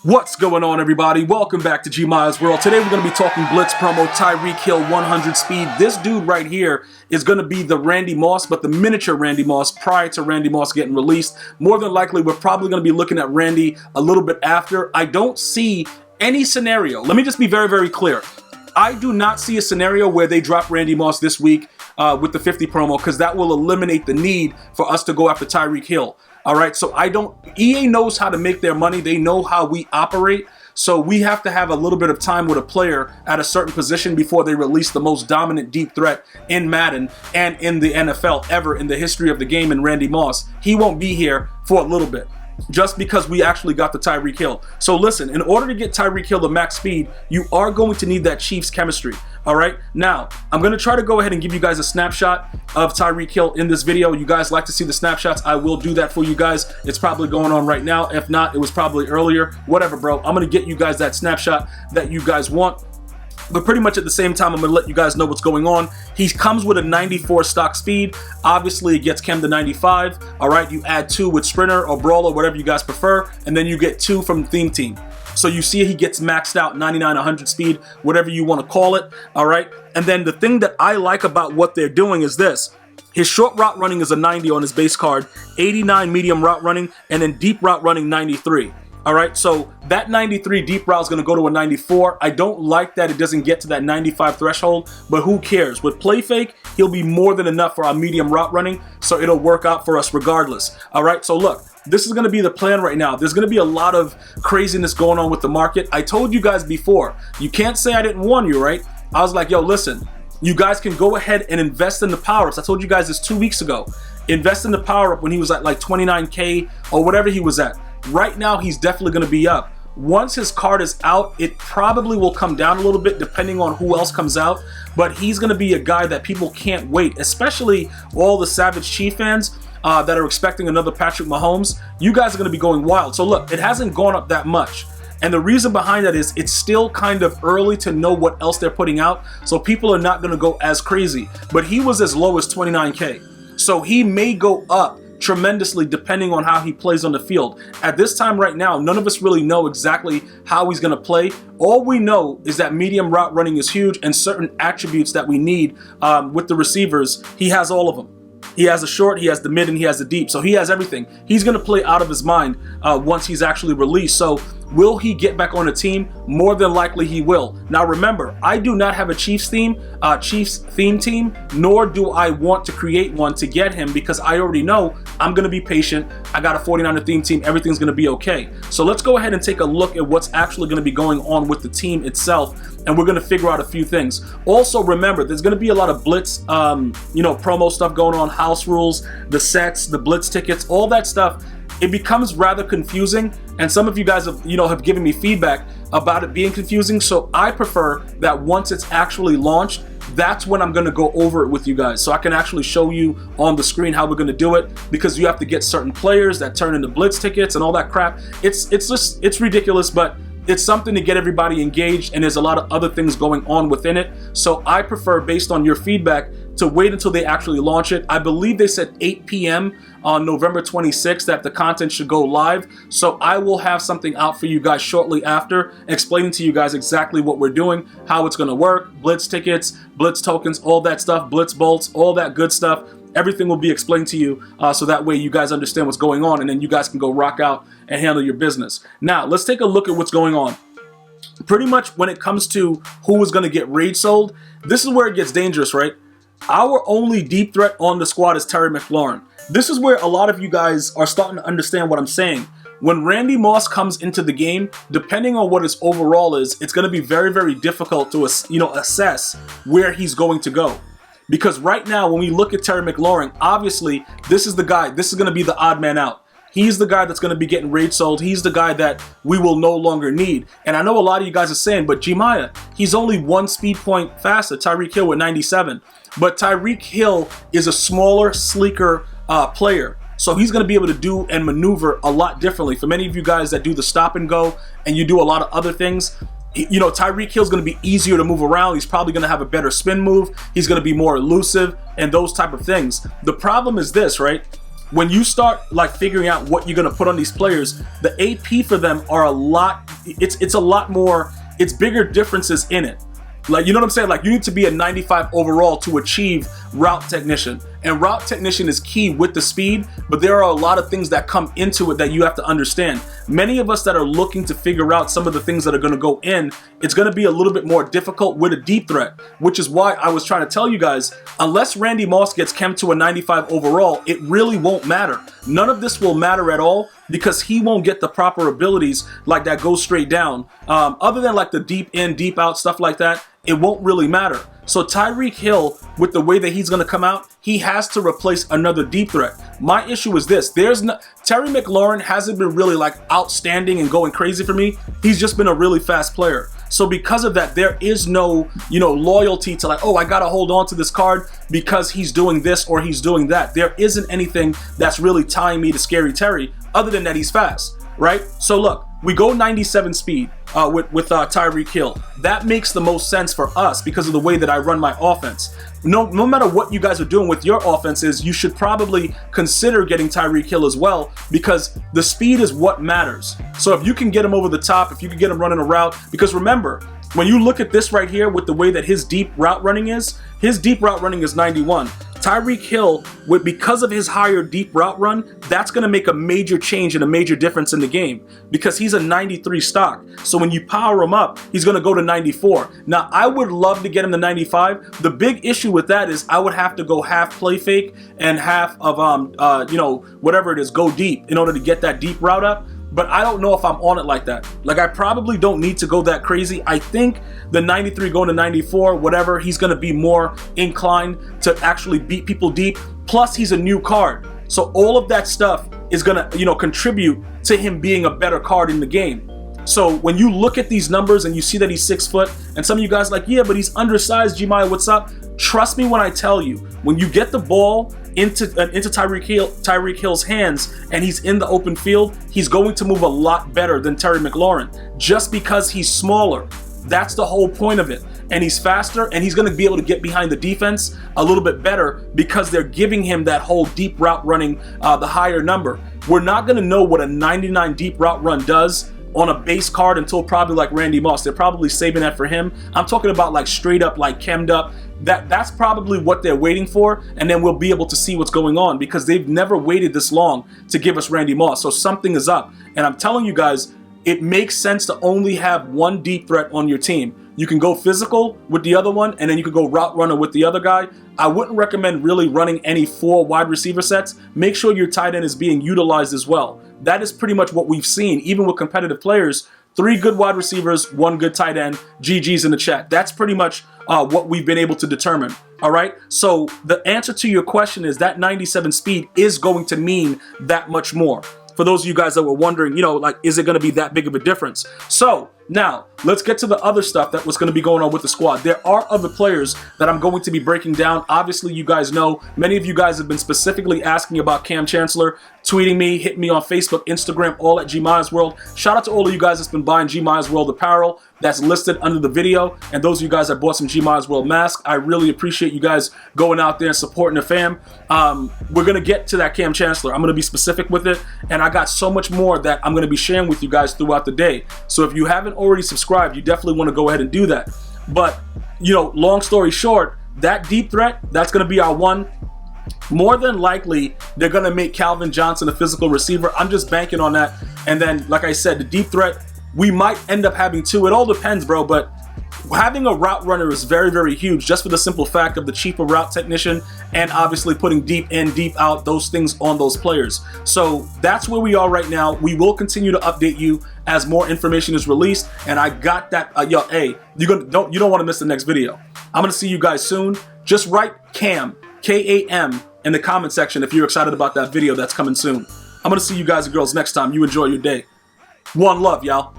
What's going on, everybody? Welcome back to GmiasWorld. Today we're going to be talking Blitz promo, Tyreek Hill 100 speed. This dude right here is going to be the Randy Moss, but the miniature Randy Moss prior to Randy Moss getting released. More than likely, we're probably going to be looking at Randy a little bit after. I don't see any scenario. Let me just be very, very clear. I do not see a scenario where they drop Randy Moss this week with the 50 promo, because that will eliminate the need for us to go after Tyreek Hill. All right, so EA knows how to make their money. They know how we operate. So we have to have a little bit of time with a player at a certain position before they release the most dominant deep threat in Madden and in the NFL ever in the history of the game in Randy Moss. He won't be here for a little bit, just because we actually got the Tyreek Hill. So listen, in order to get Tyreek Hill to max speed, you are going to need that Chiefs chemistry. All right, now I'm going to try to go ahead and give you guys a snapshot of Tyreek Hill in this video. You guys like to see the snapshots? I will do that for you guys. It's probably going on right now. If not, it was probably earlier. Whatever, bro. I'm going to get you guys that snapshot that you guys want. But pretty much at the same time, I'm going to let you guys know what's going on. He comes with a 94 stock speed. Obviously, it gets chem to 95. All right, you add 2 with Sprinter or Brawler, whatever you guys prefer. And then you get 2 from Theme Team. So you see he gets maxed out 99, 100 speed, whatever you want to call it. All right. And then the thing that I like about what they're doing is this. His short route running is a 90 on his base card, 89 medium route running, and then deep route running 93. All right, so that 93 deep route is going to go to a 94. I don't like that it doesn't get to that 95 threshold, but who cares? With play fake, he'll be more than enough for our medium route running, so it'll work out for us regardless. All right, so look, this is going to be the plan right now. There's going to be a lot of craziness going on with the market. I told you guys before, you can't say I didn't warn you, right? I was like, yo, listen, you guys can go ahead and invest in the power-ups. I told you guys this 2 weeks ago. Invest in the power-up when he was at like 29K or whatever he was at. Right now, he's definitely going to be up. Once his card is out, it probably will come down a little bit depending on who else comes out. But he's going to be a guy that people can't wait, especially all the Savage Chief fans that are expecting another Patrick Mahomes. You guys are going to be going wild. So look, it hasn't gone up that much. And the reason behind that is it's still kind of early to know what else they're putting out. So people are not going to go as crazy. But he was as low as 29K. So he may go up tremendously depending on how he plays on the field. At this time right now, none of us really know exactly how he's going to play. All we know is that medium route running is huge, and certain attributes that we need with the receivers, he has all of them. He has the short, he has the mid, and he has the deep. So he has everything. He's going to play out of his mind once he's actually released. So will he get back on the team? More than likely he will. Now remember, I do not have a Chiefs theme team, nor do I want to create one to get him, because I already know I'm going to be patient. I got a 49er theme team. Everything's going to be okay. So let's go ahead and take a look at what's actually going to be going on with the team itself, and we're going to figure out a few things. Also, remember, there's going to be a lot of Blitz, promo stuff going on, house rules, the sets, the Blitz tickets, all that stuff. It becomes rather confusing, and some of you guys have given me feedback about it being confusing. So I prefer that once it's actually launched, that's when I'm going to go over it with you guys, so I can actually show you on the screen how we're going to do it, because you have to get certain players that turn into Blitz tickets and all that crap. It's ridiculous, but it's something to get everybody engaged, and there's a lot of other things going on within it. So I prefer, based on your feedback, to wait until they actually launch it. I believe they said 8 p.m. on November 26th that the content should go live. So I will have something out for you guys shortly after, explaining to you guys exactly what we're doing, how it's going to work, Blitz tickets, Blitz tokens, all that stuff, Blitz bolts, all that good stuff. Everything will be explained to you, so that way you guys understand what's going on, and then you guys can go rock out and handle your business. Now, let's take a look at what's going on. Pretty much when it comes to who is going to get raid sold, this is where it gets dangerous, right? Our only deep threat on the squad is Terry McLaurin. This is where a lot of you guys are starting to understand what I'm saying. When Randy Moss comes into the game, depending on what his overall is, it's going to be very, very difficult to assess where he's going to go. Because right now, when we look at Terry McLaurin, obviously, this is the guy. This is going to be the odd man out. He's the guy that's going to be getting raid sold. He's the guy that we will no longer need. And I know a lot of you guys are saying, but Gmia, he's only 1 speed point faster, Tyreek Hill with 97. But Tyreek Hill is a smaller, sleeker player. So he's going to be able to do and maneuver a lot differently. For many of you guys that do the stop and go and you do a lot of other things, Tyreek Hill's going to be easier to move around. He's probably going to have a better spin move. He's going to be more elusive and those type of things. The problem is this, right? when you start like figuring out what you're gonna put on these players, the AP for them are a lot. It's a lot more. It's bigger differences in it. Like, you know what I'm saying? Like, you need to be a 95 overall to achieve route technician. And route technician is key with the speed, but there are a lot of things that come into it that you have to understand. Many of us that are looking to figure out some of the things that are going to go in, it's going to be a little bit more difficult with a deep threat, which is why I was trying to tell you guys, unless Randy Moss gets chemed to a 95 overall, it really won't matter. None of this will matter at all because he won't get the proper abilities like that go straight down. Other than like the deep in, deep out, stuff like that, it won't really matter. So Tyreek Hill, with the way that he's going to come out, he has to replace another deep threat. My issue is this. Terry McLaurin hasn't been really like outstanding and going crazy for me. He's just been a really fast player. So because of that, there is no, loyalty to like, oh, I got to hold on to this card because he's doing this or he's doing that. There isn't anything that's really tying me to Scary Terry other than that he's fast, right? So look, we go 97 speed with Tyreek Hill. That makes the most sense for us because of the way that I run my offense. No matter what you guys are doing with your offenses, you should probably consider getting Tyreek Hill as well because the speed is what matters. So if you can get him over the top, if you can get him running a route, because remember, when you look at this right here with the way that his deep route running is 91. Tyreek Hill, because of his higher deep route run, that's going to make a major change and a major difference in the game because he's a 93 stock. So when you power him up, he's going to go to 94. Now, I would love to get him to 95. The big issue with that is I would have to go half play fake and half of, whatever it is, go deep in order to get that deep route up. But I don't know if I'm on it like that. Like, I probably don't need to go that crazy. I think the 93 going to 94, whatever, he's going to be more inclined to actually beat people deep. Plus, he's a new card. So all of that stuff is going to, contribute to him being a better card in the game. So when you look at these numbers and you see that he's 6 foot, and some of you guys are like, yeah, but he's undersized, Gmia, what's up? Trust me when I tell you, when you get the ball into Tyreek Hill's hands and he's in the open field, he's going to move a lot better than Terry McLaurin just because he's smaller. That's the whole point of it. And he's faster, and he's going to be able to get behind the defense a little bit better because they're giving him that whole deep route running, the higher number. We're not going to know what a 99 deep route run does on a base card until probably like Randy Moss. They're probably saving that for him. I'm talking about like straight up, like chemmed up. That's probably what they're waiting for, and then we'll be able to see what's going on because they've never waited this long to give us Randy Moss. So something is up. And I'm telling you guys, it makes sense to only have one deep threat on your team. You can go physical with the other one, and then you can go route runner with the other guy. I wouldn't recommend really running any 4 wide receiver sets. Make sure your tight end is being utilized as well. That is pretty much what we've seen, even with competitive players. 3 good wide receivers, 1 good tight end. GG's in the chat. That's pretty much what we've been able to determine. All right. So the answer to your question is that 97 speed is going to mean that much more. For those of you guys that were wondering, is it going to be that big of a difference? So now let's get to the other stuff that was going to be going on with the squad. There are other players that I'm going to be breaking down. Obviously, you guys know, many of you guys have been specifically asking about Cam Chancellor, tweeting me, hitting me on Facebook, Instagram, all at GmiasWorld. Shout out to all of you guys that's been buying GmiasWorld apparel. That's listed under the video. And those of you guys that bought some GmiasWorld masks, I really appreciate you guys going out there and supporting the fam. We're going to get to that Cam Chancellor. I'm going to be specific with it. And I got so much more that I'm going to be sharing with you guys throughout the day. So if you haven't already subscribed, you definitely want to go ahead and do that. But, long story short, that deep threat, that's going to be our one. More than likely, they're going to make Calvin Johnson a physical receiver. I'm just banking on that. And then, like I said, the deep threat, we might end up having 2. It all depends, bro. But having a route runner is very, very huge just for the simple fact of the cheaper route technician and obviously putting deep in, deep out, those things on those players. So that's where we are right now. We will continue to update you as more information is released. And I got that. Hey, you don't want to miss the next video. I'm going to see you guys soon. Just write Cam, K-A-M, in the comment section if you're excited about that video that's coming soon. I'm going to see you guys and girls next time. You enjoy your day. One love, y'all.